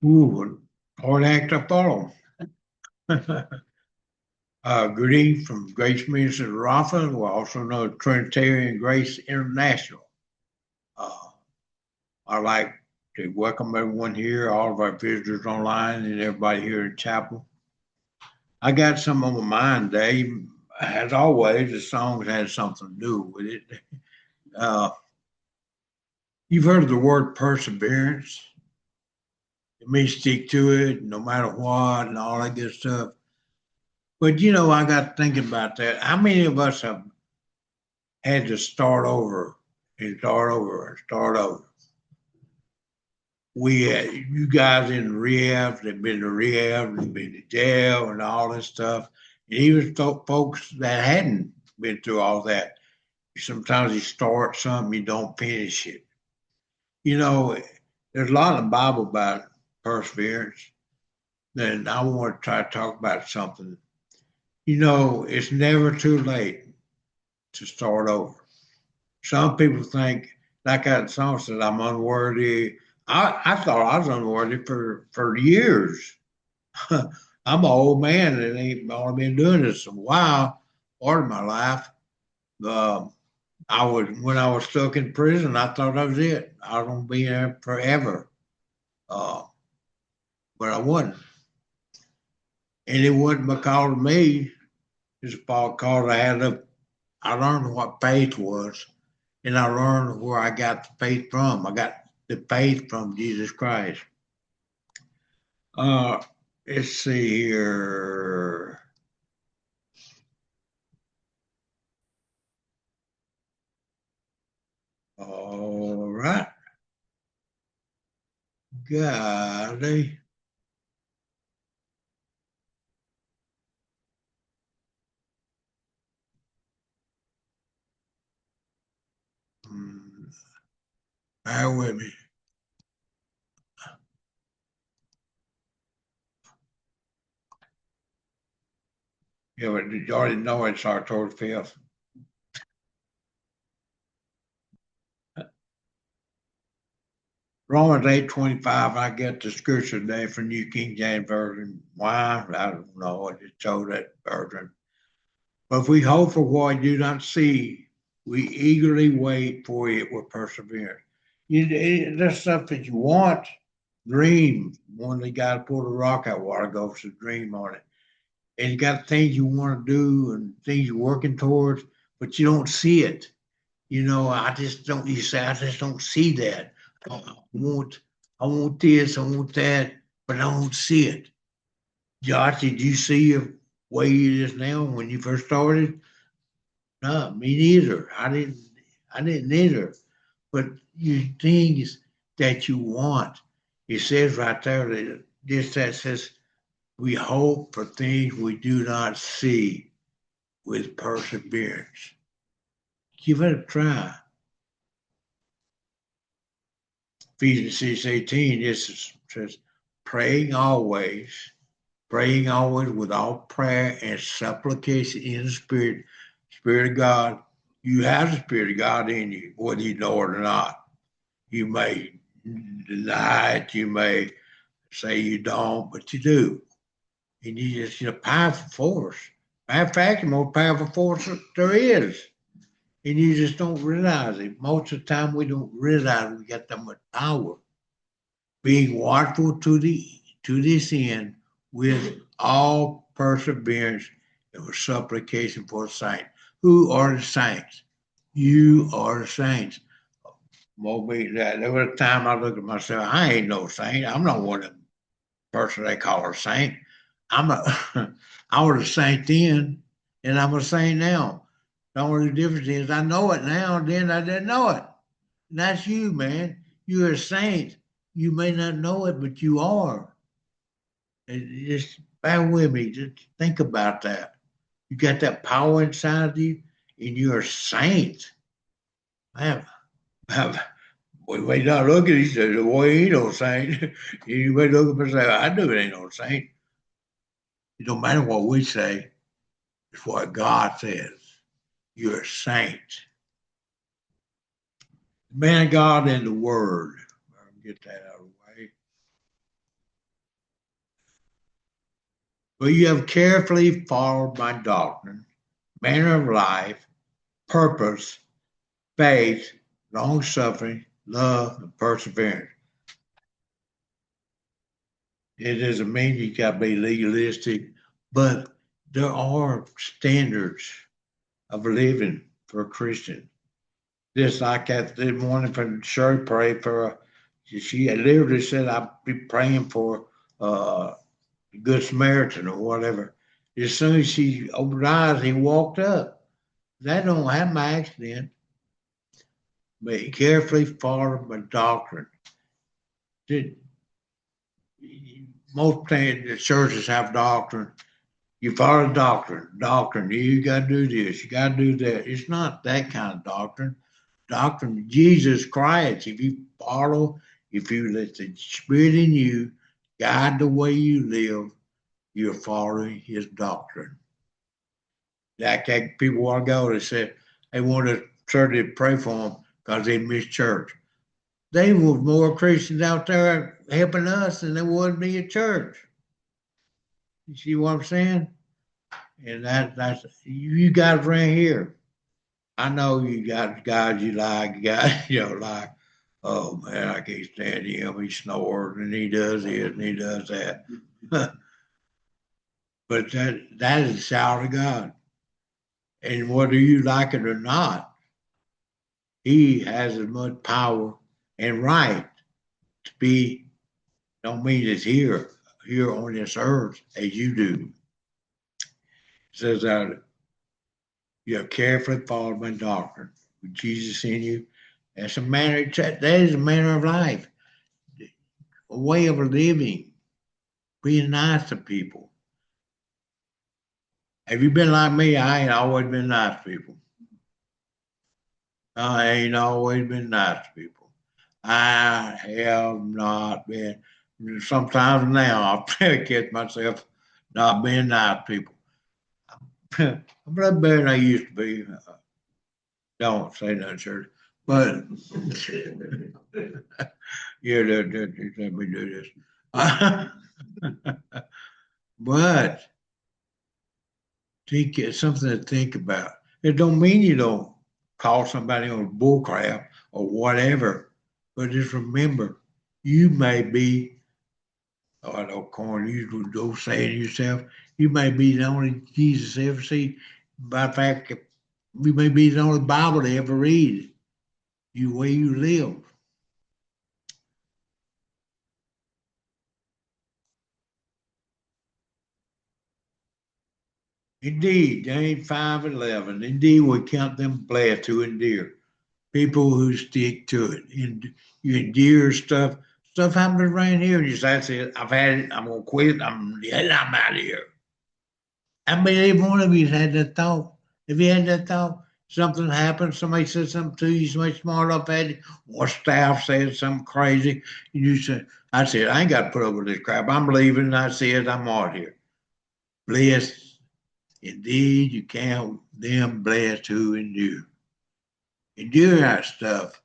Ooh, hard act to follow. Greeting from Grace Minister Rafa, who also know Trinitarian Grace International. Uh, I'd like to welcome everyone here, all of our visitors online, and everybody here in chapel. I got some on my mind today. As always, the songs had something to do with it. Uh, you've heard of the word perseverance. It means stick to it no matter what and all that good stuff. But I got thinking about that. How many of us have had to start over and start over and start over? You guys in rehab, they've been to rehab, they've been to jail and all this stuff. And even folks that hadn't been through all that, sometimes you start something, you don't finish it. There's a lot in the Bible about perseverance. Then I want to try to talk about something. It's never too late to start over. Some people think, like that song said, I'm unworthy. I thought I was unworthy for years. I'm an old man and ain't only been doing this a while, part of my life. Uh, when I was stuck in prison, I thought that was it. I was gonna be there forever. Uh, but I wasn't. And it wasn't because of me. It's because I learned what faith was, and I learned where I got the faith from. I got the faith from Jesus Christ. Uh, let's see here. All right, golly. Hmm, bear with me. Yeah, but you already know it's October 5th. Romans 8:25, I get the scripture today from New King James Version. Why? I don't know. I just chose that version. But if we hope for what we do not see, we eagerly wait for it with perseverance. There's stuff that you want, dream. One the guy pulled a rock out a while ago, so dream on it. And you got things you want to do and things you're working towards, but you don't see it. I just don't. You say I just don't see that. Want, I want this, I want that, but I don't see it. Josh, did you see your way it is now when you first started? No, me neither. I didn't either. But you things that you want. It says right there that that says we hope for things we do not see with perseverance. Give it a try. Ephesians 6:18, this says, praying always with all prayer and supplication in the Spirit of God. You have the Spirit of God in you, whether you know it or not. You may deny it, you may say you don't, but you do. And you just, powerful force. Matter of fact, the more powerful force there is. And you just don't realize it. Most of the time, we don't realize we got that much power. Being watchful to this end with all perseverance and with supplication for the saints. Who are the saints? You are the saints. There was a time I looked at myself, I ain't no saint. I'm not one of them person they call a saint. I'm a I was a saint then and I'm a saint now. The only difference is I know it now, then I didn't know it. And that's you, man. You're a saint. You may not know it, but you are. And just bear with me. Just think about that. You got that power inside of you, and you're a saint. Man, we may not look at each other, boy, he ain't no saint. You may look up and say, I know it ain't no saint. It don't matter what we say, it's what God says. You're a saint. Man of God and the Word. I'll get that out of the way. But you have carefully followed my doctrine, manner of life, purpose, faith, long suffering, love, and perseverance. It doesn't mean you got to be legalistic, but there are standards of living for a Christian. Just like that this morning from church, pray for. She literally said, "I'll be praying for uh, Good Samaritan or whatever." As soon as she opened her eyes, he walked up. That don't happen by accident. But he carefully followed my doctrine. Most things, the churches have doctrine. You follow doctrine. Doctrine. You got to do this. You got to do that. It's not that kind of doctrine. Doctrine. Jesus Christ. If you follow, if you let the Spirit in you guide the way you live, you're following His doctrine. Like people want to go, they said they wanted church to pray for them because they missed church. They were more Christians out there helping us than there would be at church. You see what I'm saying? And that's you guys right here. I know you got guys you like, like, oh man, I can't stand him. He snores and he does this and he does that. But that is the shout of God. And whether you like it or not, He has as much power and right to be, don't mean it's here on this earth as you do. It says that you have carefully followed my doctrine with Jesus in you. That's that is a manner of life, a way of living, being nice to people. Have you been like me? I ain't always been nice to people. I ain't always been nice to people. I have not been. Sometimes now I catch myself not being nice to people. I'm a lot better than I used to be. Don't say that, sir. But yeah, let me do this. But think it's something to think about. It don't mean you don't call somebody on bullcrap or whatever, but just remember, you may be, oh, I don't corn, you don't say it yourself, you may be the only Jesus ever see. By fact, you may be the only Bible they ever read. You way you live. Indeed, James 5:11. Indeed, we count them blessed who endure. People who stick to it. And you endure stuff. Stuff happens around here, and you say, "That's it. I've had it. I'm gonna quit. I'm out of here." I mean, every one of you had that thought. If you had that thought, something happened, somebody said something to you, somebody smart up at you, or staff said something crazy, and you said, "I said, I ain't got to put up with this crap. I'm leaving." And I said, "I'm out here." Blessed. Indeed, you count them blessed who endure. Endure that stuff.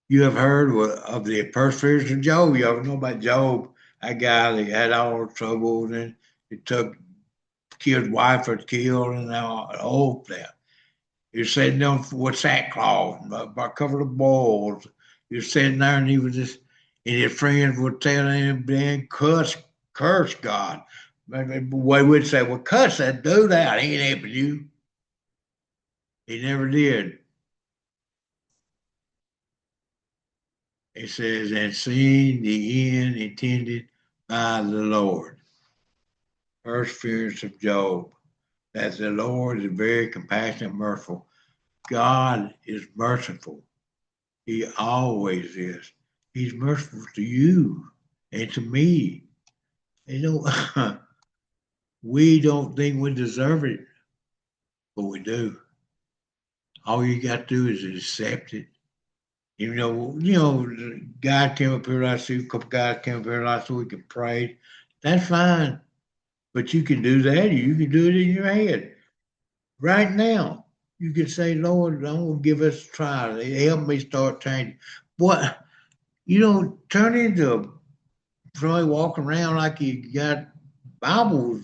You have heard of the perseverance of Job. You ever know about Job? That guy that had all the trouble, and it took killed wife was killed, and all that. He was sitting there with sackcloth, covered of boils. He was sitting there, and he was just, and his friends were telling him, "Man, curse God." We would say, "Well, cuss that dude out. He ain't helping you." He never did. It says, "And seeing the end intended by the Lord." Perseverance of Job. That the Lord is very compassionate and merciful. God is merciful. He always is. He's merciful to you and to me. They don't, we don't think we deserve it, but we do. All you got to do is accept it. God came up here last week, a couple guys came up here last week and prayed. That's fine. But you can do that. You can do it in your head. Right now, you can say, "Lord, I'm going to give us a try. Help me start changing." What? You don't turn into somebody walking around like you got Bible,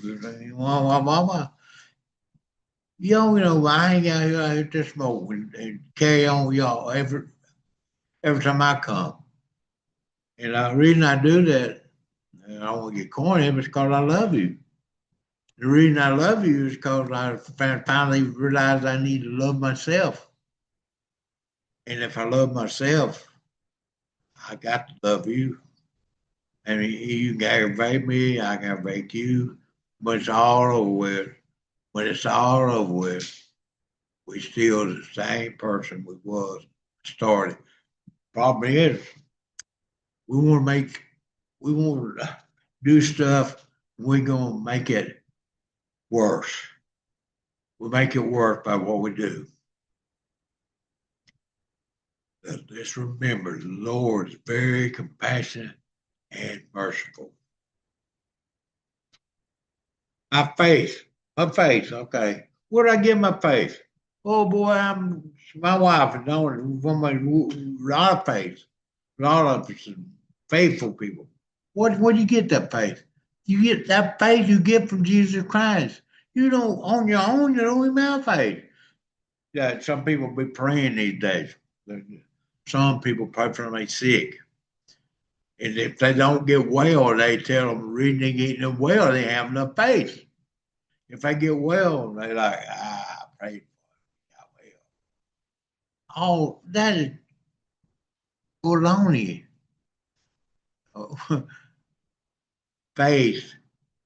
y'all, I ain't got to hit this smoke and carry on with y'all every time I come. And the reason I do that, and I don't want to get corny, is because I love you. The reason I love you is because I finally realized I need to love myself. And if I love myself, I got to love you. And you can aggravate me, I can aggravate you, but it's all over with. When it's all over with, we still the same person we was started. Problem is, we want to we want to do stuff. We're gonna make it worse. We make it worse by what we do. Let's remember, the Lord is very compassionate and merciful. My faith, okay. Where'd I get my faith? Oh boy, my wife is known from a lot of faith, a lot of faithful people. Where do you get that faith? You get that faith you get from Jesus Christ. You don't on your own. You don't even have faith. Yeah, some people be praying these days. Some people pray for them they sick, and if they don't get well, they tell them reading they getting them well. They have enough faith. If they get well, they like pray for got well. All that is baloney. Faith,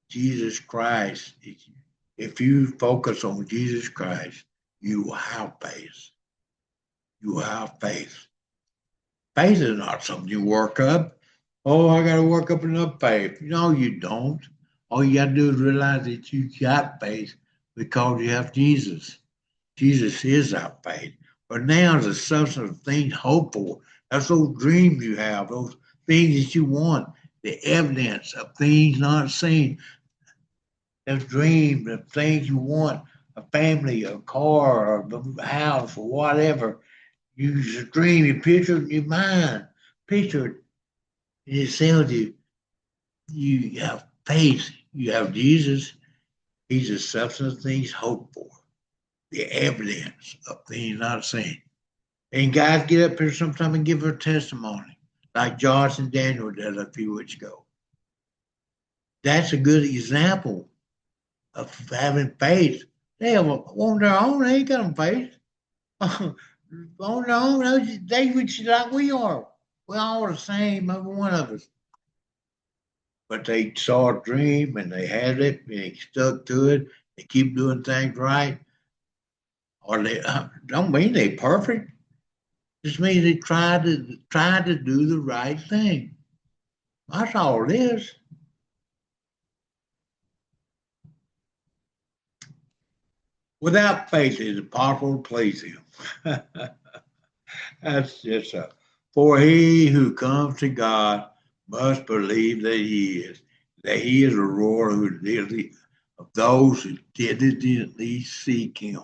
Jesus Christ. If you focus on Jesus Christ, you will have faith. You will have faith. Faith is not something you work up. Oh, I got to work up enough faith. No, you don't. All you got to do is realize that you got faith because you have Jesus. Jesus is our faith. But now the substance of things hoped for. That's those dreams you have, those things that you want, the evidence of things not seen. Those dreams, the things you want, a family, a car, or a house, or whatever. You just dream, you picture it in your mind, picture it, and it tells you you have faith, you have Jesus. He's the substance of things hoped for, the evidence of things not seen. And guys get up here sometime and give their testimony, like Josh and Daniel did a few weeks ago. That's a good example of having faith. They have on their own, they ain't got faith. On their own, they would like we are. We're all the same, every one of us. But they saw a dream and they had it and they stuck to it. They keep doing things right. Or they don't mean they perfect. Just means they try to do the right thing. That's all it is. Without faith, it is impossible to please Him. That's just a. For he who comes to God must believe that He is a rewarder of those who diligently seek Him.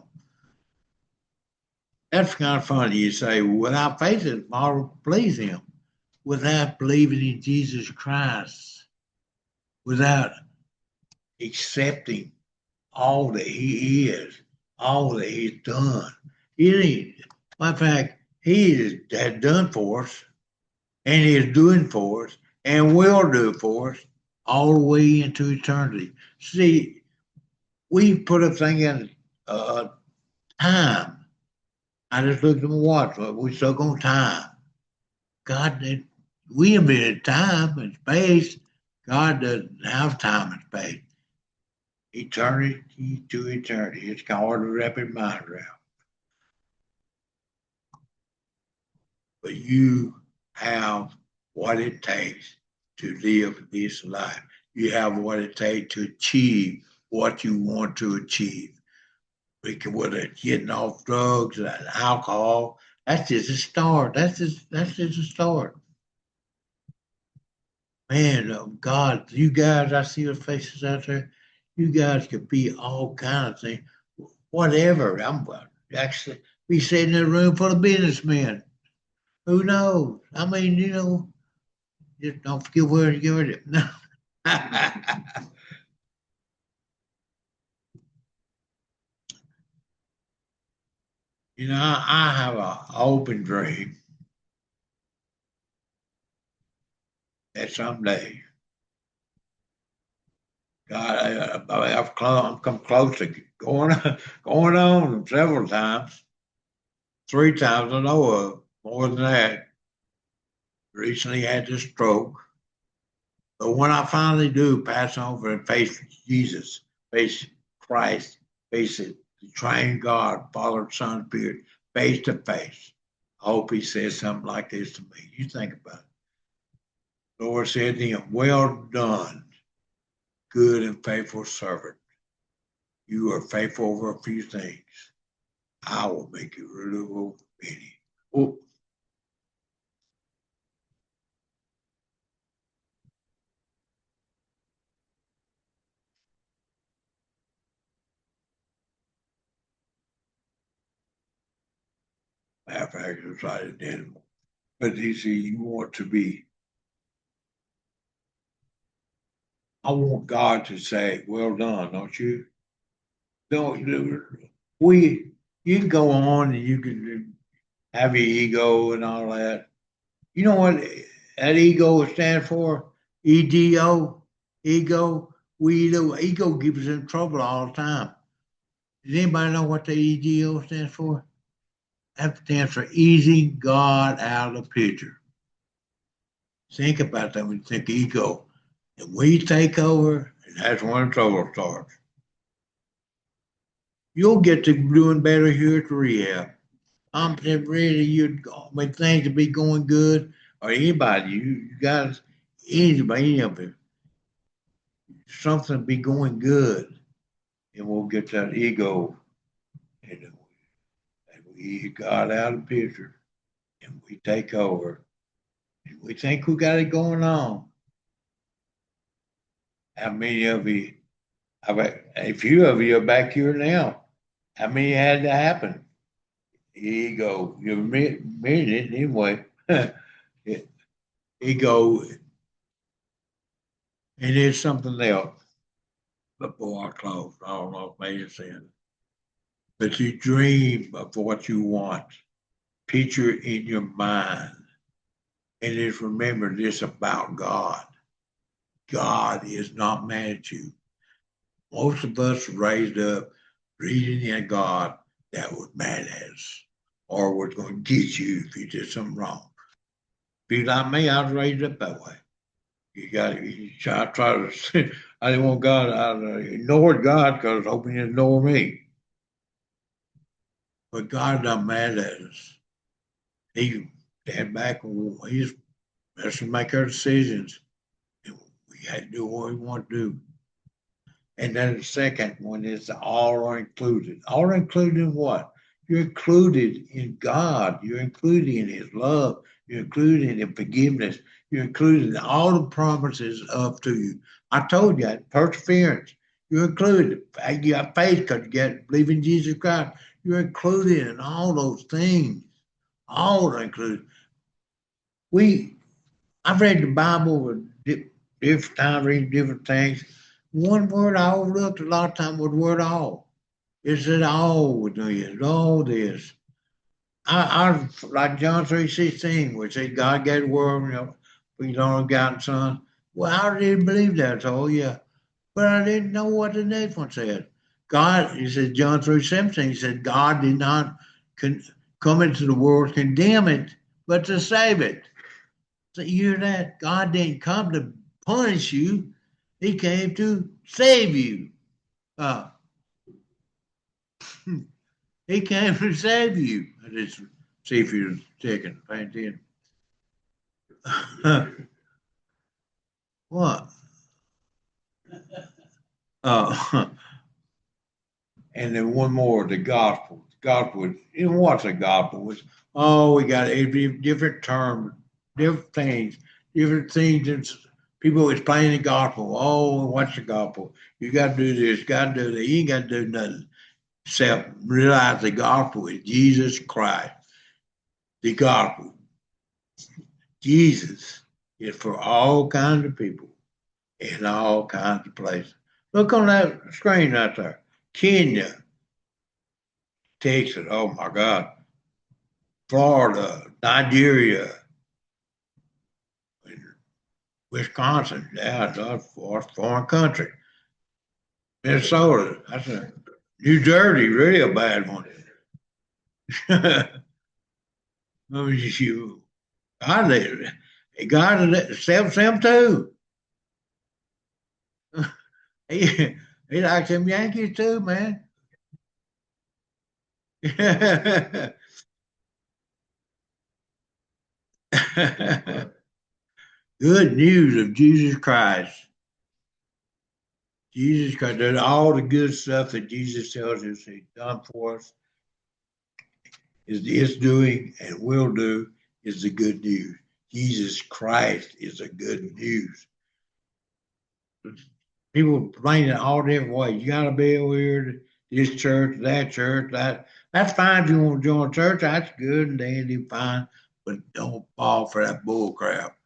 That's kind of funny. You say, well, without faith, it's impossible to please Him. Without believing in Jesus Christ, without accepting all that He is, all that He's done. Matter of fact, He has done for us, and He is doing for us, and will do for us all the way into eternity. See, we put a thing in time. I just looked at my watch. We're stuck on time. God, we invented time and space. God doesn't have time and space. Eternity to eternity. It's hard to wrap your mind around. But you have what it takes to live this life. You have what it takes to achieve what you want to achieve. Whether it's getting off drugs and alcohol, that's just a start. That's just a start. Man, God, you guys, I see your faces out there. You guys could be all kinds of things. Whatever. I'm actually be sitting in a room full of businessmen. Who knows? I mean, just don't forget where to get it. No. You know, I have an open dream that someday, God, I've come close to going on several times, 3 times I know of, more than that. Recently had this stroke. But when I finally do pass over and face Jesus, face Christ, face it, the triune God, Father, Son, Spirit, face to face, I hope he says something like this to me. You think about it. The Lord said to him, well done, good and faithful servant. You are faithful over a few things. I will make you ruler over many. Oh, matter of fact, it's like it did. But you see, you want to be, I want God to say, well done, don't you? Don't we you can go on and you can have your ego and all that. You know what that ego stands for? EGO, ego. Ego gives us in trouble all the time. Does anybody know what the EGO stands for? That stands for easy God out of the picture. Think about that when you think ego. And we take over, and that's when trouble starts. You'll get to doing better here at the rehab. I'm really you when things to be going good, or anybody, you guys, anybody, any of it, something be going good, and we'll get that ego, and we got out of the picture, and we take over, and we think we got it going on. How many of you? A few of you are back here now. How many had to happen? Ego, you admit it anyway. Ego, it is something else. Before I close, I don't know if it made sense. But you dream of what you want, picture it in your mind, and just remember this about God. God is not mad at you. Most of us raised up reading in God that was mad at us or was going to get you if you did something wrong. Be like me, I was raised up that way. You got to try to. I didn't want God. I ignored God because I was hoping He'd ignore me. But God's not mad at us. He stand back and he's let us make our decisions. And we had to do what we want to do. And then the second one is all are included. All are included in what? You're included in God. You're included in His love. You're included in forgiveness. You're included in all the promises of to you. I told you, perseverance. You're included. You have faith because you believe in Jesus Christ. You're included in all those things. All are included. We I've read the Bible with different times, reading different things. One word I overlooked a lot of time was the word all. It said all with this, all this. I like John 3:16, which said God gave the world, for His only begotten Son. Well, I didn't believe that, so yeah. But I didn't know what the next one said. God, he said, John 3:17, he said, God did not come into the world to condemn it, but to save it. So you hear that? God didn't come to punish you. He came to save you. Uh, he came to save you. Let's see if you're taking paying attention. What? Uh, and then one more, the gospel. The gospel. And what's the gospel? It's, oh, we got every different term, different things, different things. That people explain the gospel. Oh, what's the gospel? You got to do this, got to do that. You ain't got to do nothing except realize the gospel is Jesus Christ. The gospel, Jesus, is for all kinds of people in all kinds of places. Look on that screen right there. Kenya, Texas, oh my God, Florida, Nigeria, Wisconsin, yeah, that's a foreign country. Minnesota, that's a New Jersey, really a bad one. I mean, you, God, God, Sam too. He, he likes them Yankees too, man. Good news of Jesus Christ. Jesus Christ, there's all the good stuff that Jesus tells us He's done for us, is doing and will do, is the good news. Jesus Christ is the good news. People explain it all different ways. You gotta be over here, this church, that church, that. That's fine if you want to join a church. That's good and dandy, fine, but don't fall for that bull crap.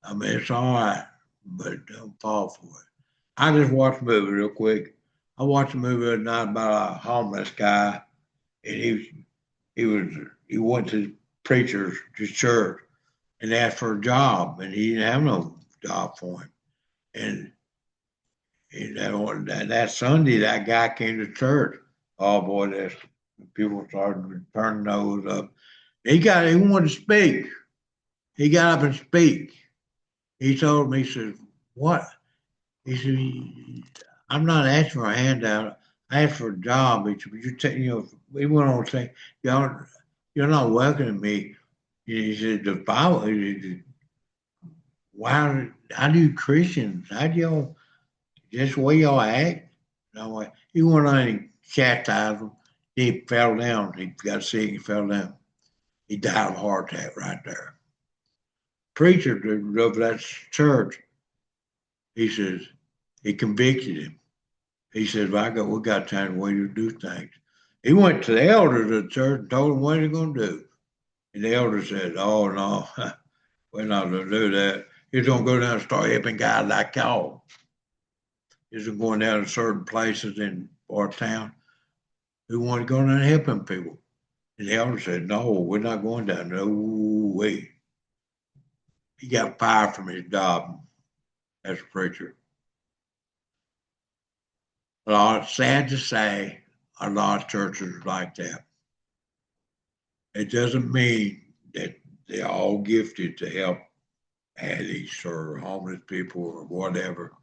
I mean, it's all right, but don't fall for it. I just watched a movie real quick. I watched a movie the other night about a homeless guy, and he went to preachers to church and asked for a job, and he didn't have no job for him. And that Sunday, that guy came to church. Oh boy, that's people started turning nose up. He wanted to speak. He got up and speak. He told me, he said, "What?" He said, "I'm not asking for a handout. I asked for a job." He said, he went on to say, "Y'all, you're not welcoming me." He said, "The Bible. Why? How do you Christians? How do y'all just the way y'all act?" No, he went on and chastised him. He fell down. He got sick. He fell down. He died of a heart attack right there. Preacher of that church, he says, he convicted him. He says, we got time to way to do things. He went to the elders of the church and told them what he's going to do. And the elders said, "Oh, no, we're not going to do that. He's going to go down and start helping guys like y'all. He's going down to certain places in our town who want to go down and helping people." And the elder said, "No, we're not going down. No way." He got fired from his job as a preacher. Sad to say, a lot of churches are like that. It doesn't mean that they're all gifted to help addicts or homeless people or whatever.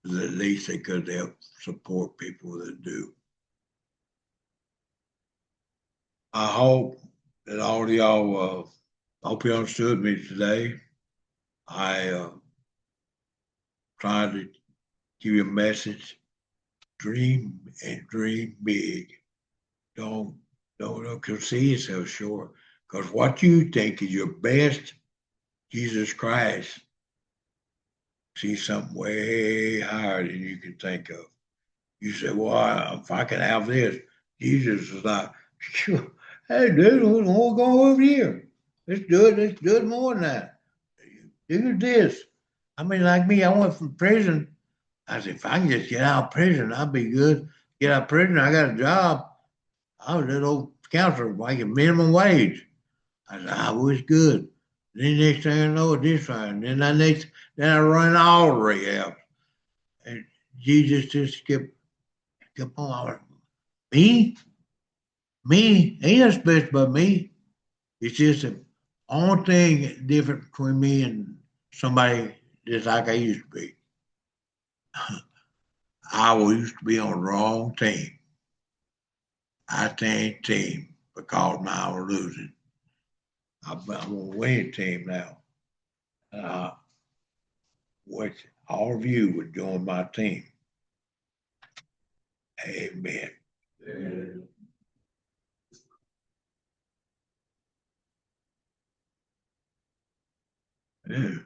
At least they could help support people that do. I hope that all of y'all, hope you understood me today. I tried to give you a message. Dream and dream big. Don't don't conceive yourself short. Because what you think is your best, Jesus Christ, sees something way higher than you can think of. You say, "Well, if I can have this," Jesus is like, "Sure. Hey, dude, we'll go over here. Let's do it. Let's do it more than that. Do this." I mean, like me, I went from prison. I said, if I can just get out of prison, I'll be good. Get out of prison, I got a job. I was an old counselor making minimum wage. I said, I was good. Then next thing I know, this one. Then I run all the rehab. And Jesus just kept on. Me? Me? Ain't no special but me. It's just the only thing different between me and somebody just like I used to be. I used to be on the wrong team. I changed team because now I was losing. I'm on a winning team now. Uh, which all of you would join my team. Amen. Yeah.